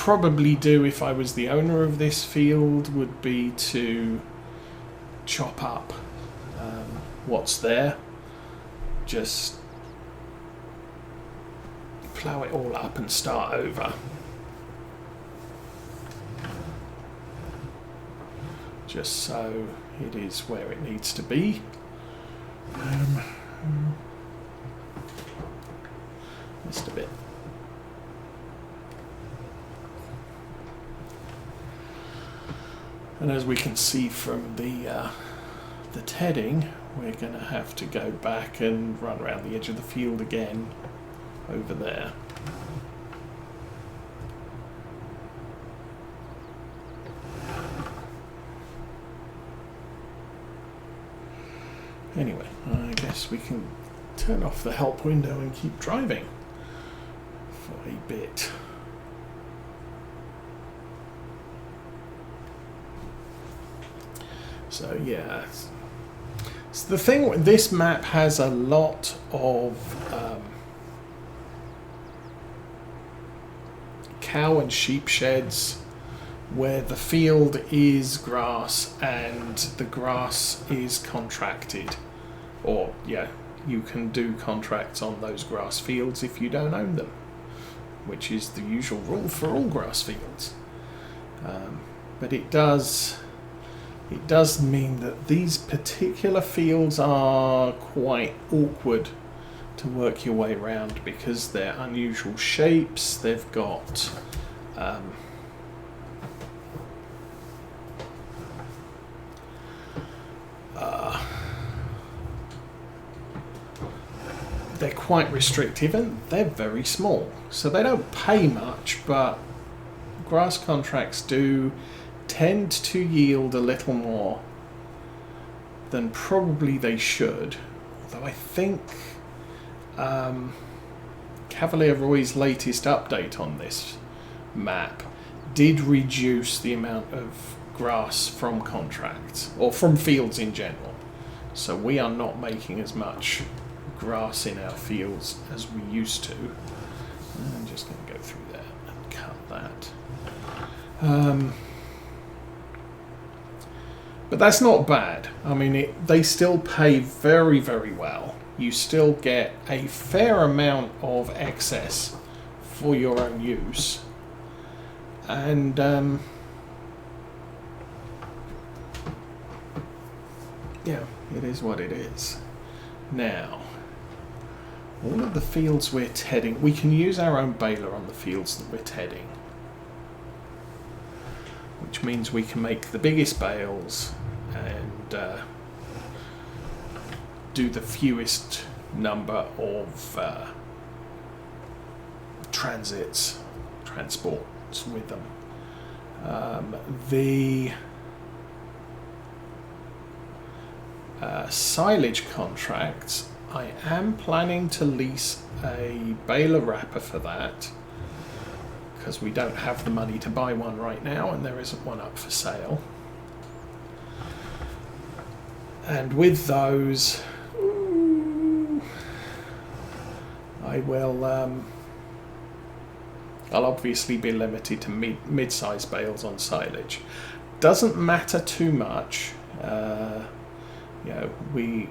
probably do if I was the owner of this field would be to chop up what's there, just plough it all up and start over. Just so it is where it needs to be. Missed a bit. And as we can see from the tedding, we're going to have to go back and run around the edge of the field again over there. Anyway, I guess we can turn off the help window and keep driving for a bit. So yeah, so the thing, this map has a lot of cow and sheep sheds where the field is grass and the grass is contracted, or yeah, you can do contracts on those grass fields if you don't own them, which is the usual rule for all grass fields. But it does mean that these particular fields are quite awkward to work your way around because they're unusual shapes. They've got they're quite restrictive and they're very small, so they don't pay much, but grass contracts do tend to yield a little more than probably they should, although I think Cavalier Roy's latest update on this map did reduce the amount of grass from contracts, or from fields in general, so we are not making as much grass in our fields as we used to. I'm just going to go through there and cut that. But that's not bad. I mean, they still pay very, very well. You still get a fair amount of excess for your own use. And yeah, it is what it is. Now, all of the fields we're tedding, we can use our own baler on the fields that we're tedding, which means we can make the biggest bales and do the fewest number of transports with them. The silage contracts, I am planning to lease a baler wrapper for that, because we don't have the money to buy one right now and there isn't one up for sale. And with those, I will I'll obviously be limited to mid-size bales on silage. Doesn't matter too much. You know, we're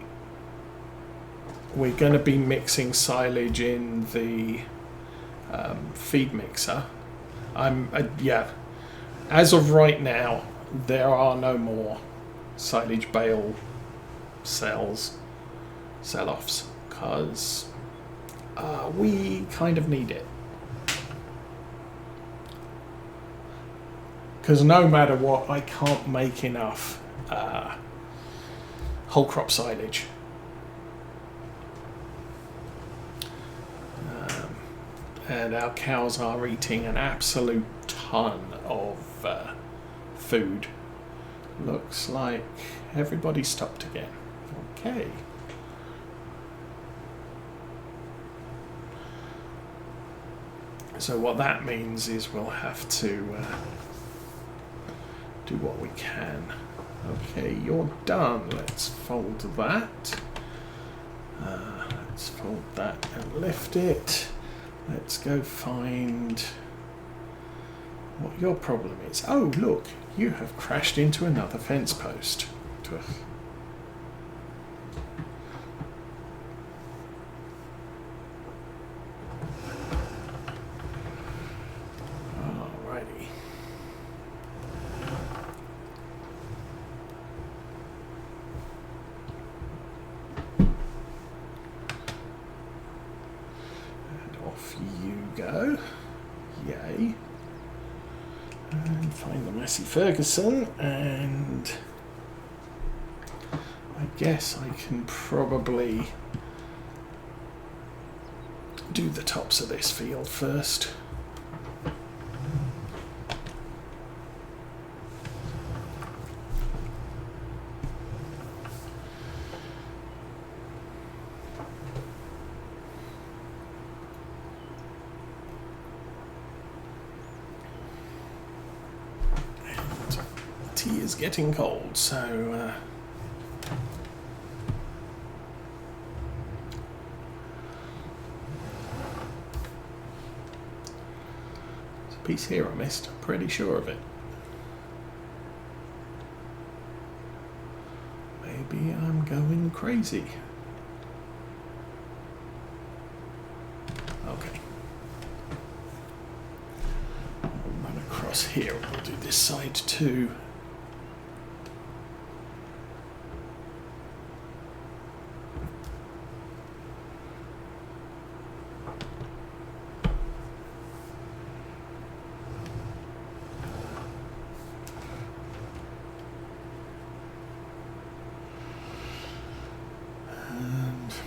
going to be mixing silage in the feed mixer. Yeah, as of right now, there are no more silage bale sell-offs, because we kind of need it. Because no matter what, I can't make enough whole crop silage. And our cows are eating an absolute ton of food. Looks like everybody stopped again. Okay. So what that means is we'll have to do what we can. Okay, you're done. Let's fold that. Let's fold that and lift it. Let's go find what your problem is. Oh, look, you have crashed into another fence post. Ugh. Alrighty. And off you go. Yay. And find the Massey Ferguson, and I guess I can probably do the tops of this field first. Tea is getting cold, so there's a piece here I missed, I'm pretty sure of it. Maybe I'm going crazy. Okay. I'll run across here and we'll do this side too.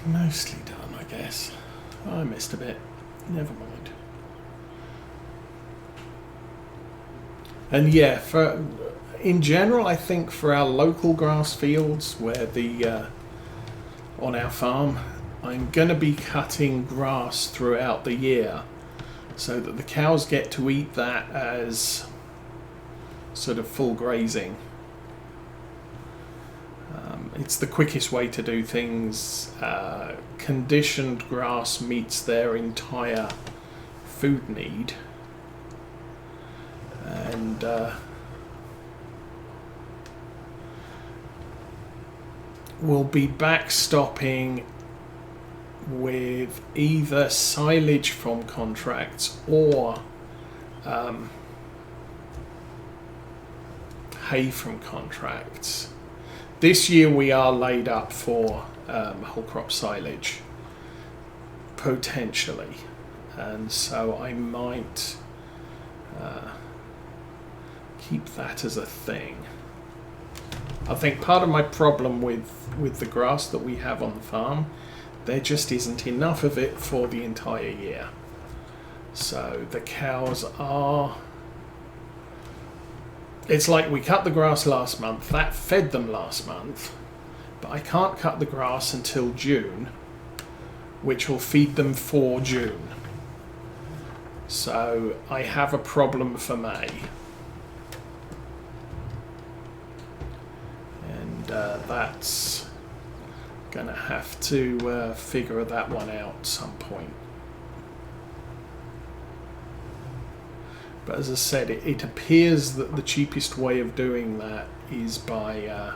Mostly done, I guess. I missed a bit. Never mind. And yeah, in general, I think for our local grass fields, where on our farm, I'm going to be cutting grass throughout the year, so that the cows get to eat that as sort of full grazing. It's the quickest way to do things. Conditioned grass meets their entire food need, and we'll be backstopping with either silage from contracts or hay from contracts. This year we are laid up for whole crop silage, potentially, and so I might keep that as a thing. I think part of my problem with the grass that we have on the farm, there just isn't enough of it for the entire year. So the cows are... It's like we cut the grass last month, that fed them last month, but I can't cut the grass until June, which will feed them for June. So I have a problem for May. And that's gonna have to figure that one out at some point. But as I said, it appears that the cheapest way of doing that is by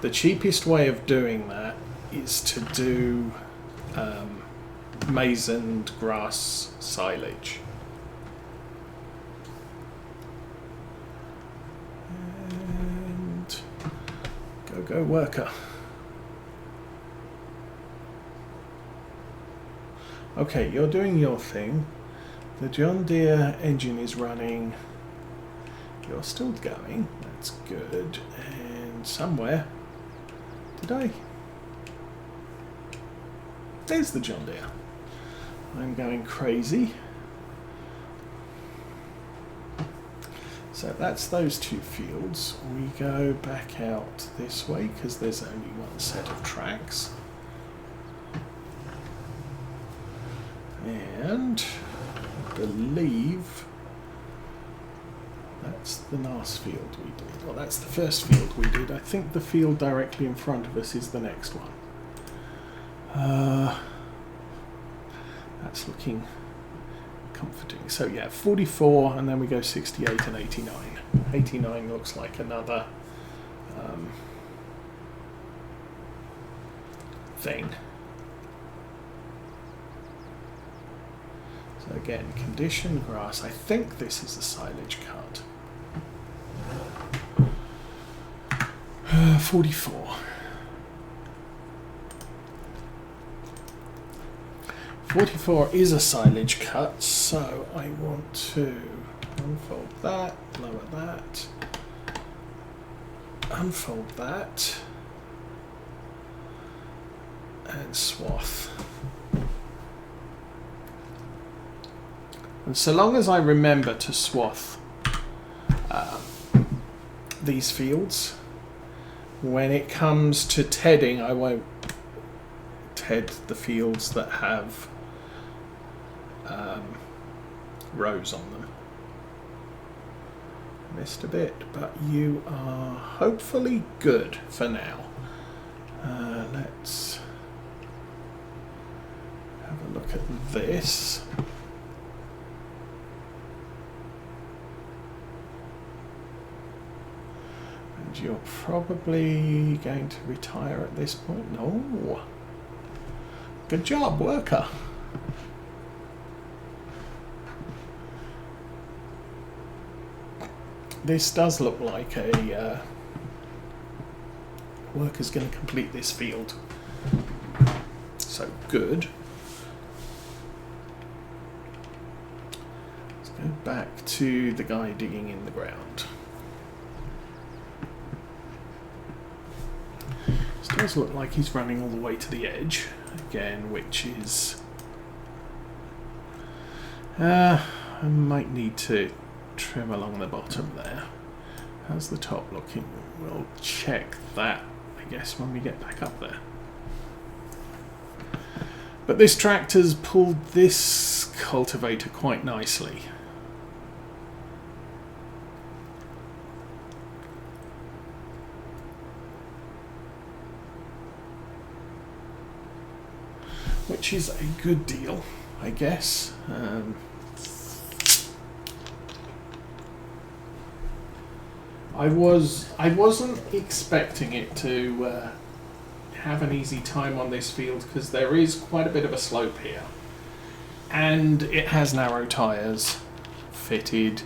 the cheapest way of doing that is to do maize and grass silage. Go worker. Okay, you're doing your thing. The John Deere engine is running. You're still going. That's good. And somewhere... There's the John Deere. I'm going crazy. So that's those two fields. We go back out this way because there's only one set of tracks. And I believe That's the last field we did. Well, that's the first field we did. I think the field directly in front of us is the next one. That's looking comforting. So yeah, 44, and then we go 68 and 89. 89 looks like another thing. So again, conditioned grass. I think this is a silage cut. 44. 44 is a silage cut, so I want to unfold that, lower that, unfold that, and swath. And so long as I remember to swath these fields, when it comes to tedding, I won't ted the fields that have rows on them. Missed a bit, but you are hopefully good for now. Let's have a look at this. And you're probably going to retire at this point. No. Good job, worker. This does look like a worker's going to complete this field. So good. Let's go back to the guy digging in the ground. This does look like he's running all the way to the edge again, which is I might need to trim along the bottom there. How's the top looking? We'll check that, I guess, when we get back up there. But this tractor's pulled this cultivator quite nicely. Which is a good deal, I guess. I wasn't expecting it to have an easy time on this field because there is quite a bit of a slope here, and it has narrow tyres fitted,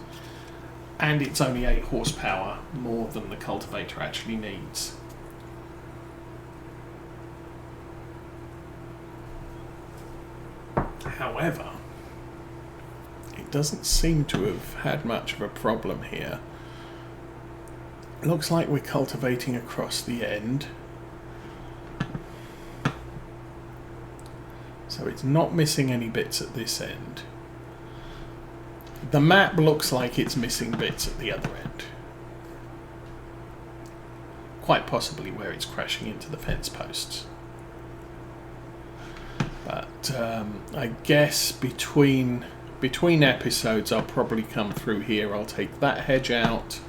and it's only 8 horsepower more than the cultivator actually needs. However, it doesn't seem to have had much of a problem here. Looks like we're cultivating across the end. So it's not missing any bits at this end. The map looks like it's missing bits at the other end. Quite possibly where it's crashing into the fence posts. But I guess between episodes I'll probably come through here. I'll take that hedge out.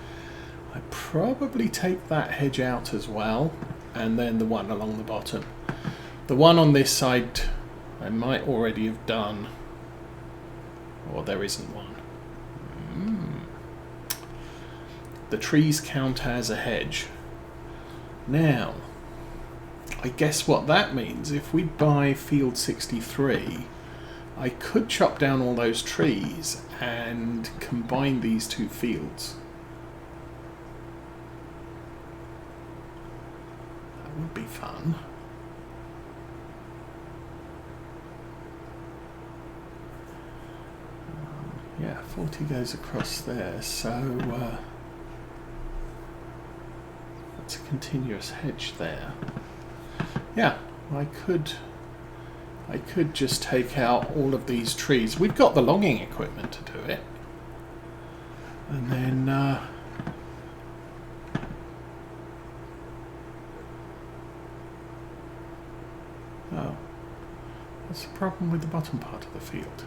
I probably take that hedge out as well, and then the one along the bottom. The one on this side I might already have done, or there isn't one. The trees count as a hedge. Now, I guess what that means, if we buy field 63, I could chop down all those trees and combine these two fields. Would be fun. Yeah, 40 goes across there, so that's a continuous hedge there. Yeah, I could just take out all of these trees. We've got the logging equipment to do it, and then oh, what's the problem with the bottom part of the field?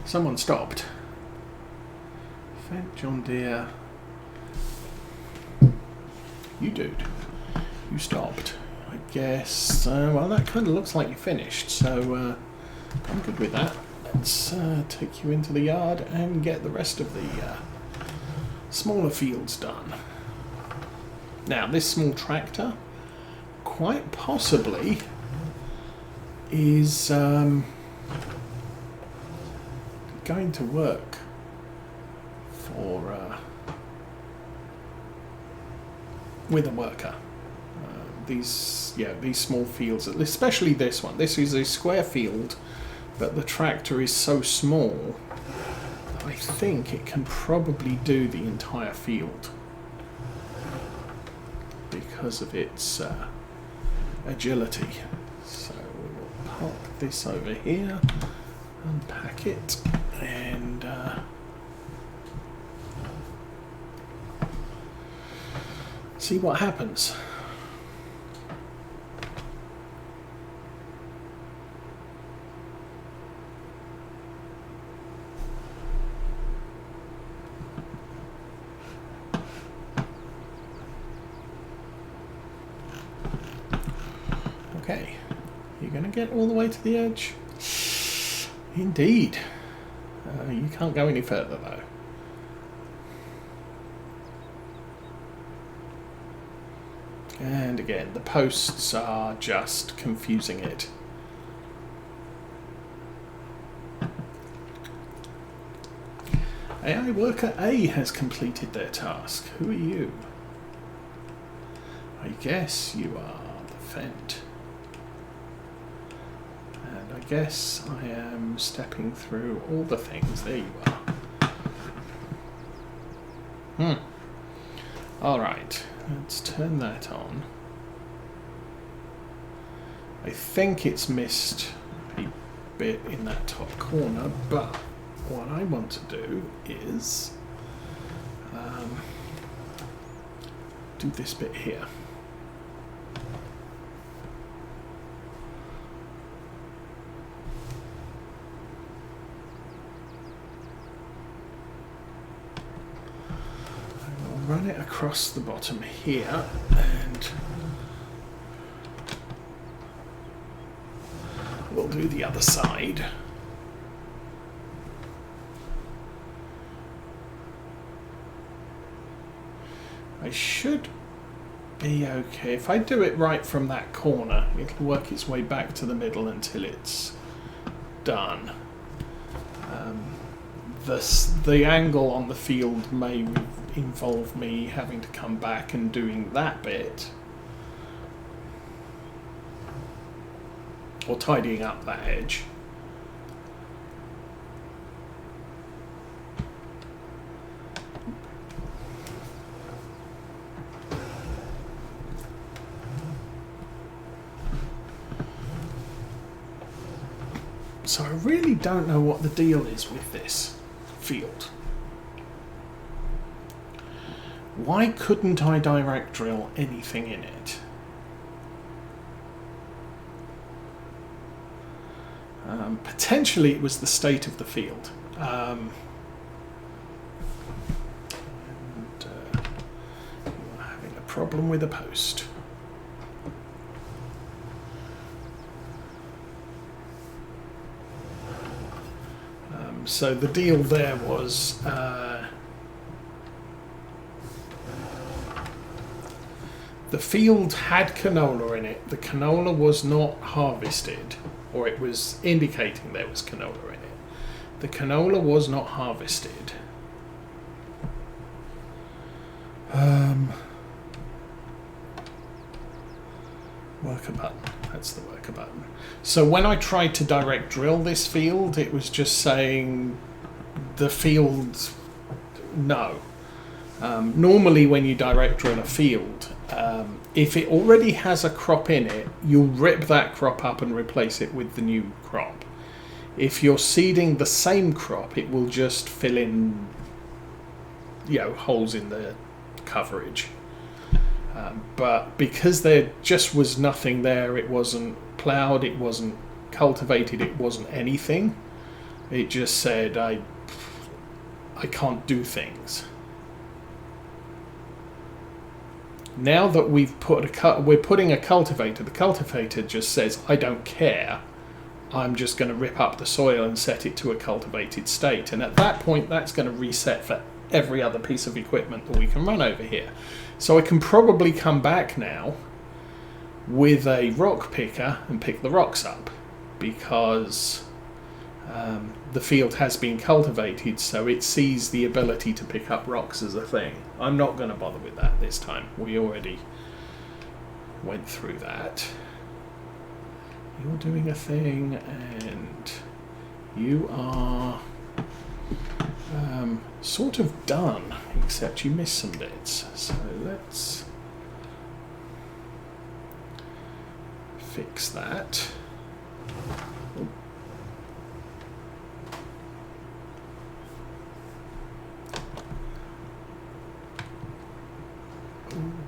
Someone stopped. Fent John Deere. You dude. You stopped. I guess. Well, that kind of looks like you finished, so I'm good with that. Let's take you into the yard and get the rest of the smaller fields done. Now, this small tractor quite possibly is going to work for with a worker. These small fields, especially this one. This is a square field, but the tractor is so small that I think it can probably do the entire field because of its agility. So we'll pop this over here, unpack it, and see what happens. Okay, you're going to get all the way to the edge? Indeed. You can't go any further though. And again, the posts are just confusing it. AI worker A has completed their task. Who are you? I guess you are the Fent. And I guess I am stepping through all the things. There you are. Alright, let's turn that on. I think it's missed a bit in that top corner, but what I want to do is do this bit here. Run it across the bottom here, and we'll do the other side. I should be okay. If I do it right from that corner, it'll work its way back to the middle until it's done. The angle on the field may involve me having to come back and doing that bit, or tidying up that edge. So I really don't know what the deal is with this field. Why couldn't I direct drill anything in it? Potentially it was the state of the field. And you are having a problem with a post. So the deal there was the field had canola in it. The canola was not harvested, or it was indicating there was canola in it. The canola was not harvested. Worker button. That's the worker button. So when I tried to direct drill this field, it was just saying the field no. Normally when you direct drill a field, if it already has a crop in it, you'll rip that crop up and replace it with the new crop. If you're seeding the same crop, it will just fill in, holes in the coverage. But because there just was nothing there, it wasn't ploughed, it wasn't cultivated, it wasn't anything. It just said, I can't do things. Now that we've we're putting a cultivator, the cultivator just says, I don't care. I'm just going to rip up the soil and set it to a cultivated state. And at that point, that's going to reset for every other piece of equipment that we can run over here. So I can probably come back now with a rock picker and pick the rocks up, because the field has been cultivated, so it sees the ability to pick up rocks as a thing. I'm not going to bother with that this time. We already went through that. You're doing a thing, and you are sort of done, except you missed some bits. So let's fix that.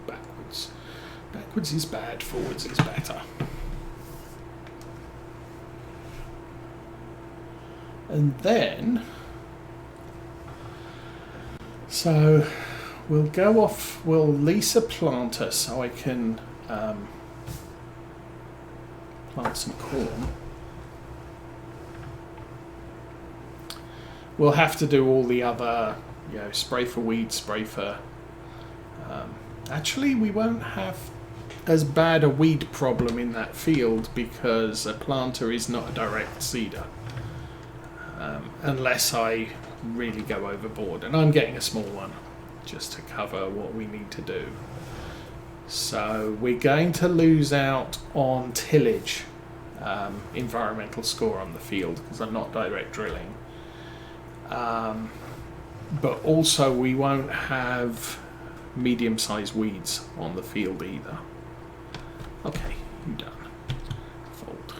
Backwards. Backwards is bad, forwards is better. And then, so we'll go off, we'll lease a planter so I can plant some corn. We'll have to do all the other, spray for weeds, spray for... actually, we won't have as bad a weed problem in that field because a planter is not a direct seeder. Unless I really go overboard. And I'm getting a small one just to cover what we need to do. So we're going to lose out on tillage, environmental score on the field because I'm not direct drilling. But also we won't have medium-sized weeds on the field either. Okay, you done. Fold.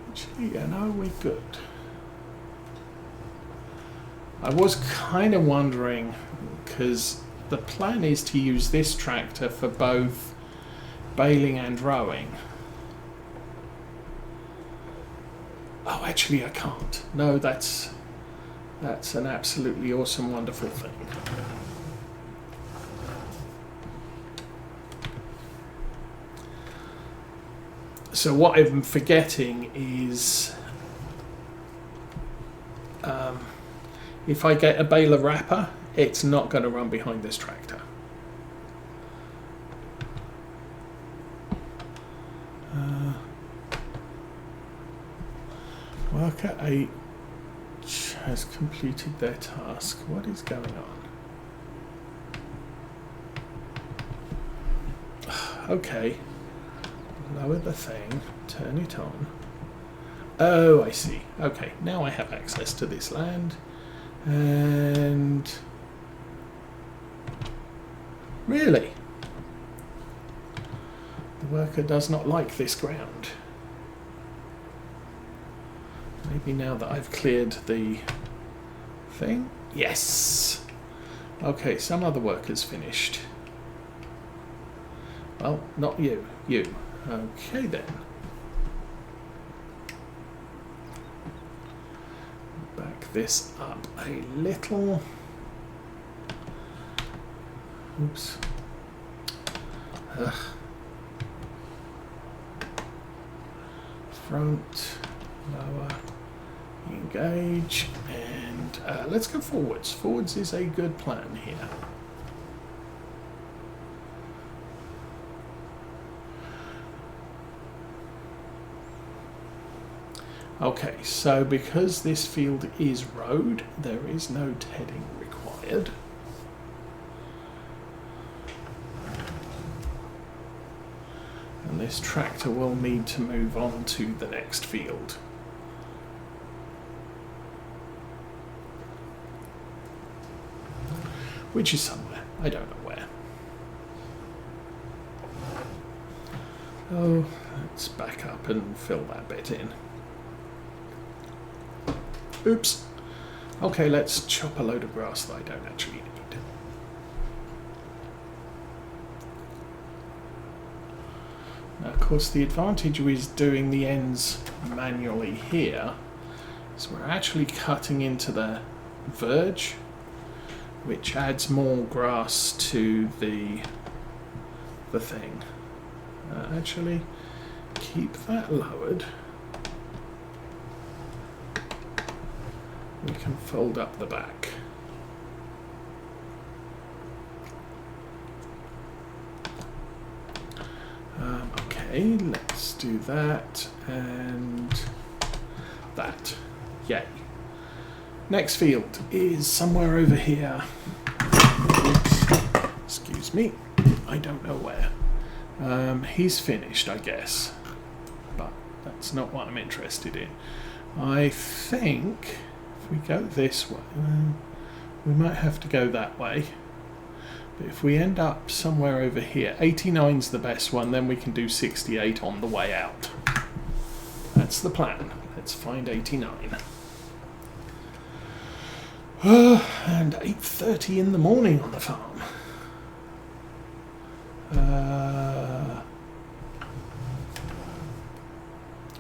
Actually, we're good. I was kind of wondering, because the plan is to use this tractor for both baling and rowing. Oh, actually I can't. No, that's an absolutely awesome, wonderful thing. So what I'm forgetting is if I get a baler wrapper, it's not going to run behind this tractor. Worker 8 has completed their task. What is going on? Okay. Lower the thing, turn it on. Oh, I see. Okay, now I have access to this land. And... really? The worker does not like this ground. Maybe now that I've cleared the thing? Yes! Okay, some other worker's finished. Well, not you. You. Okay then. Back this up a little. Oops. Ugh. Front, lower, engage, and let's go forwards. Forwards is a good plan here. Okay, so because this field is road, there is no tedding required. And this tractor will need to move on to the next field. Which is somewhere, I don't know where. Oh, let's back up and fill that bit in. Oops. Okay, let's chop a load of grass that I don't actually need. Of course, the advantage with doing the ends manually here is we're actually cutting into the verge, which adds more grass to the thing. Actually, keep that lowered. We can fold up the back. Okay, let's do that and that. Yay. Next field is somewhere over here. Oops. Excuse me. I don't know where. He's finished, I guess. But that's not what I'm interested in. I think if we go this way, we might have to go that way. But if we end up somewhere over here, 89's the best one, then we can do 68 on the way out. That's the plan. Let's find 89. And 8:30 in the morning on the farm.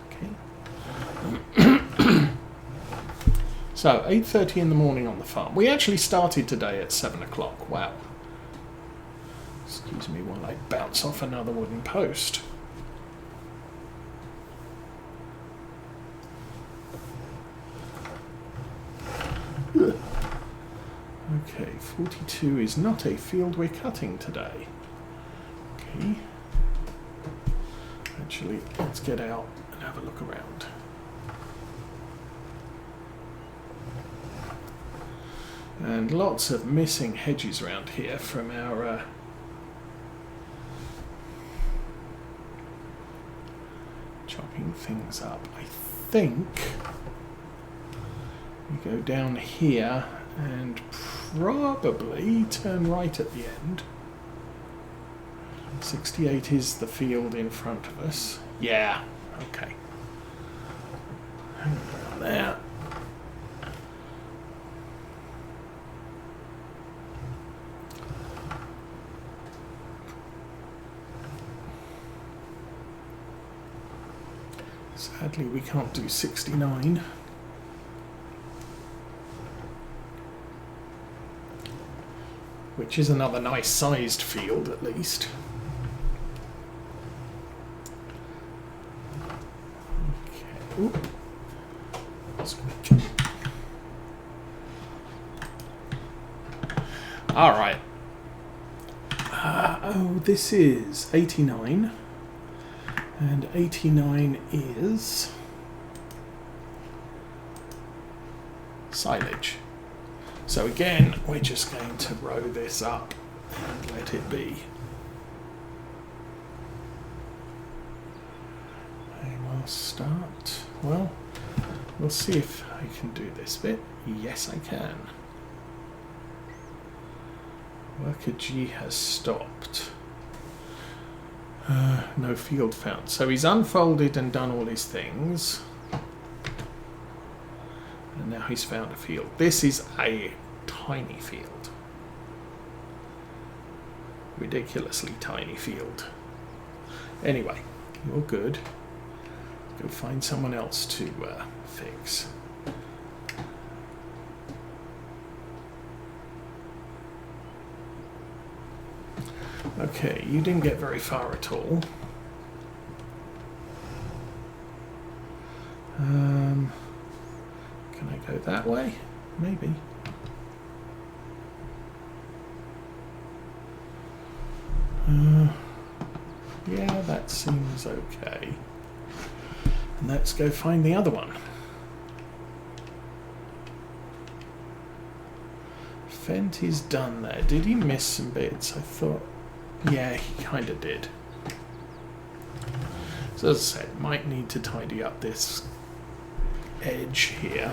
Okay. So 8:30 in the morning on the farm. We actually started today at 7 o'clock. Wow. Excuse me while I bounce off another wooden post. Okay, 42 is not a field we're cutting today. Okay. Actually, let's get out and have a look around. And lots of missing hedges around here from our chopping things up. I think we go down here and probably turn right at the end. 68 is the field in front of us. Yeah, okay. Hang around there. Sadly, we can't do 69. Which is another nice sized field at least. Okay. Oop. All right. Oh, this is 89. And 89 is silage. So again, we're just going to row this up and let it be. And we'll start, well, we'll see if I can do this bit. Yes, I can. Worker G has stopped. No field found. So he's unfolded and done all his things. And now he's found a field. This is a tiny field. Ridiculously tiny field. Anyway, you're good. Go find someone else to fix. Okay, you didn't get very far at all. Can I go that way? Maybe. Yeah, that seems okay. And let's go find the other one. Fent is done there. Did he miss some bits? I thought... Yeah, he kind of did. So as I said, might need to tidy up this edge here.